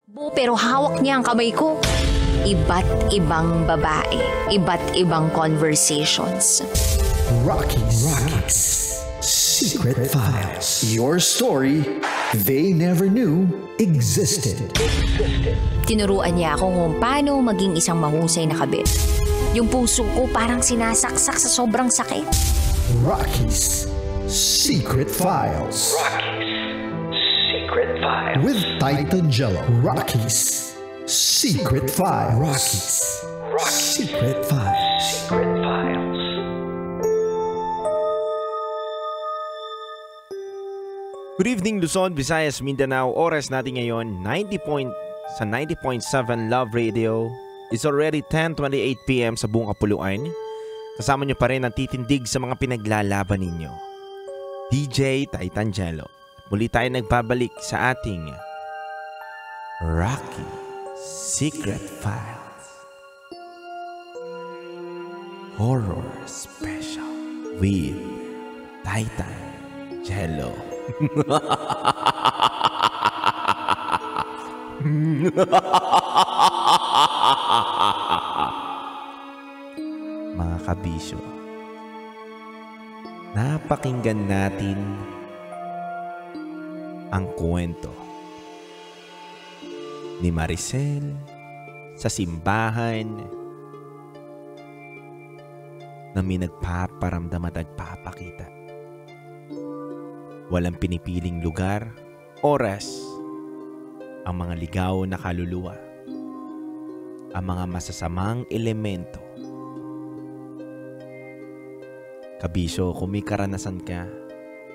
Pero hawak niya ang kamay ko. Iba't ibang babae, iba't ibang conversations. Rocky's Secret Files. Your story they never knew existed. Tinuruan niya ako kung paano maging isang mahusay na kabit. Yung puso ko parang sinasaksak sa sobrang sakit. Rocky's Secret Files. Secret Files. With Titan Jello. Rocky's Secret Files. Rocky's Secret Files. Secret Files. Good evening Luzon, Visayas, Mindanao. Oras natin ngayon 90.7 Love Radio. It's already 10:28 PM sa buong Kapuluan. Kasama niyo pa rin ang titindig sa mga pinaglalaban ninyo. DJ Titan Jello. Muli tayo nagbabalik sa ating Rocky Secret Files Horror Special with Titan Jello. Mga kabisyo, napakinggan natin ang kwento ni Maricel sa simbahan na may nagpaparamdam at nagpapakita. Walang pinipiling lugar, oras, ang mga ligaw na kaluluwa, ang mga masasamang elemento. Kabisyo, kung may karanasan ka,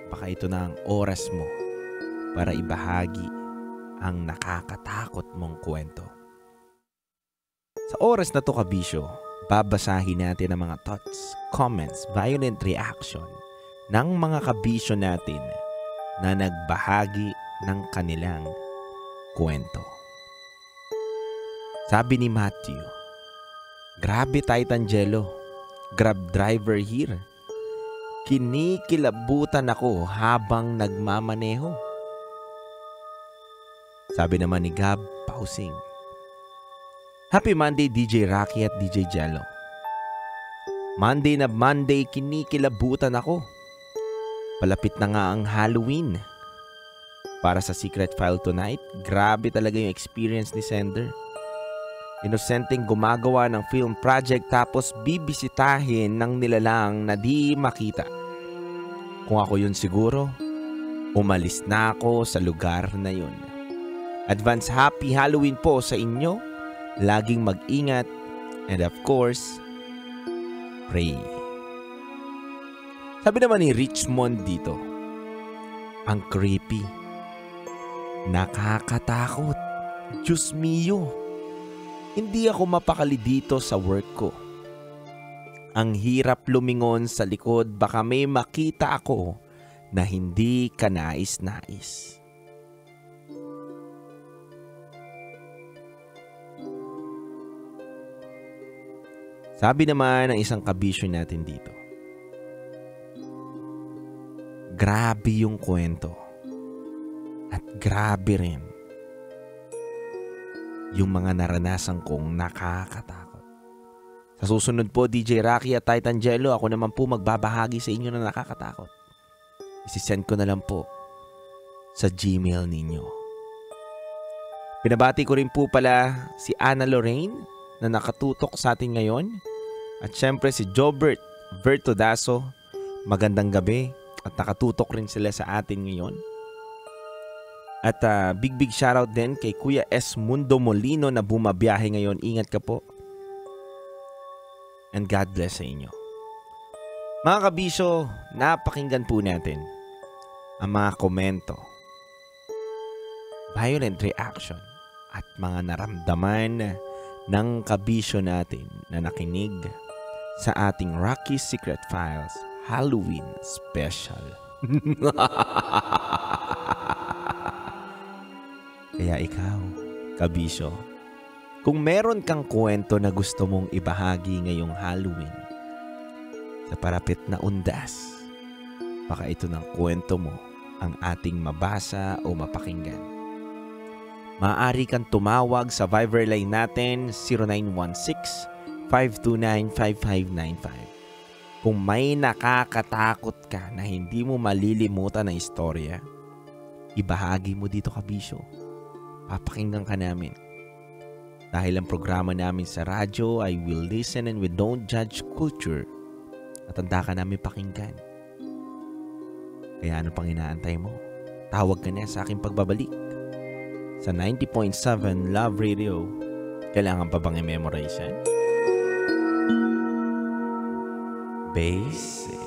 baka ito na ang oras mo para ibahagi ang nakakatakot mong kwento. Sa oras na to, kabisyo, babasahin natin ang mga thoughts, comments, violent reaction ng mga kabisyo natin na nagbahagi ng kanilang kwento. Sabi ni Matthew, "Grabe Titan Jello, grab driver here. Kinikilabutan ako habang nagmamaneho." Sabi naman ni Gab Pausing, "Happy Monday DJ Rocky at DJ Jello. Monday na Monday, kinikilabutan ako. Palapit na nga ang Halloween. Para sa Secret File tonight, grabe talaga yung experience ni Sender. Inosenteng gumagawa ng film project tapos bibisitahin ng nilalang na di makita. Kung ako yun siguro, umalis na ako sa lugar na yun. Advance Happy Halloween po sa inyo. Laging mag-ingat. And of course, pray." Sabi naman ni Richmond dito, "Ang creepy. Nakakatakot. Diyos mio. Hindi ako mapakali dito sa work ko. Ang hirap lumingon sa likod, baka may makita ako na hindi kanais-nais." Sabi naman ng isang kabisyo natin dito, "Grabe yung kwento. At grabe rin yung mga naranasan kong nakakatakot. Sa susunod po, DJ Rocky at Titan Jello, ako naman po magbabahagi sa inyo na nakakatakot. Isisend ko na lang po sa Gmail ninyo." Pinabati ko rin po pala si Ana Lorraine na nakatutok sa atin ngayon. At syempre si Jobert Vertodaso, magandang gabi at nakatutok rin sila sa atin ngayon. At big shoutout din kay Kuya S. Mundo Molino na bumabiyahe ngayon. Ingat ka po. And God bless sa inyo. Mga kabisyo, napakinggan po natin ang mga komento, violent reaction at mga naramdaman ng kabisyo natin na nakinig sa ating Rocky Secret Files Halloween Special. Kaya ikaw, kabisyo, kung meron kang kwento na gusto mong ibahagi ngayong Halloween, sa parapit na undas, baka ito ng kwento mo ang ating mabasa o mapakinggan. maaari kang tumawag sa Viber line natin 0916-529-5595. Kung may nakakatakot ka na hindi mo malilimutan na istorya, ibahagi mo dito kabisyo. Papakinggan ka namin. Dahil ang programa namin sa radyo ay Will Listen and We Don't Judge Culture at handa ka namin pakinggan. Kaya ano pang inaantay mo? Tawag ka na sa aking pagbabalik sa 90.7 Love Radio. Kailangan pa bang i-memorize yan? Basic.